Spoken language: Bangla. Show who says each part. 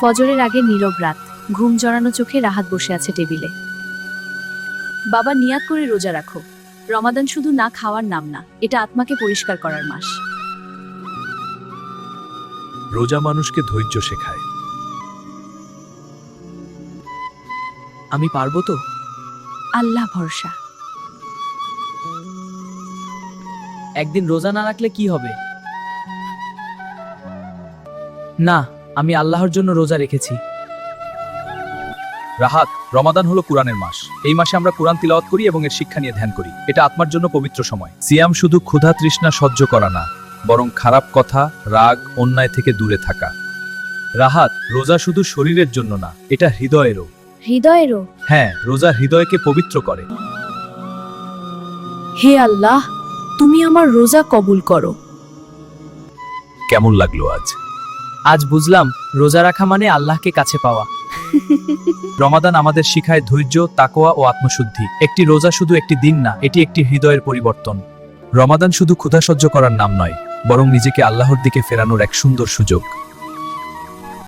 Speaker 1: ফজরের আগে নীরব রাত, ঘুম জড়ানো চোখে রাহাত বসে আছে টেবিলে। বাবা, নিয়াত করে রোজা রাখো। রমাদান শুধু না খাওয়ার নাম না, এটা আত্মাকে পরিষ্কার করার মাস।
Speaker 2: রোজা মানুষকে ধৈর্য শেখায়।
Speaker 3: আমি পারবো তো?
Speaker 1: আল্লাহ ভরসা।
Speaker 3: একদিন রোজা না রাখলে কি হবে? না, আমি আল্লাহর জন্য রোজা রেখেছি।
Speaker 2: রাহাত, রমাদান হলো কুরআনের মাস। এই মাসে আমরা কুরআন তিলাওয়াত করি এবং এর শিক্ষা নিয়ে ধ্যান করি। এটা আত্মার জন্য পবিত্র সময়। সিয়াম শুধু ক্ষুধা তৃষ্ণা সহ্য করা না, বরং খারাপ কথা, রাগ, অন্যায় থেকে দূরে থাকা। রাহাত, রোজা শুধু শরীরের জন্য না, এটা হৃদয়েরও।
Speaker 1: হৃদয়েরও।
Speaker 2: হ্যাঁ, রোজা হৃদয়কে পবিত্র করে।
Speaker 1: হে আল্লাহ, তুমি আমার রোজা কবুল করো।
Speaker 2: কেমন লাগলো আজ?
Speaker 3: আজ বুঝলাম রোজা রাখা মানে আল্লাহকে কাছে পাওয়া।
Speaker 2: রমাদান আমাদের শিখায় ধৈর্য, তাকওয়া ও আত্মশুদ্ধি। একটি রোজা শুধু একটি দিন না, এটি একটি হৃদয়ের পরিবর্তন। রমাদান শুধু ক্ষুধা সহ্য করার নাম নয়, বরং নিজেকে আল্লাহর দিকে ফেরানোর এক সুন্দর সুযোগ।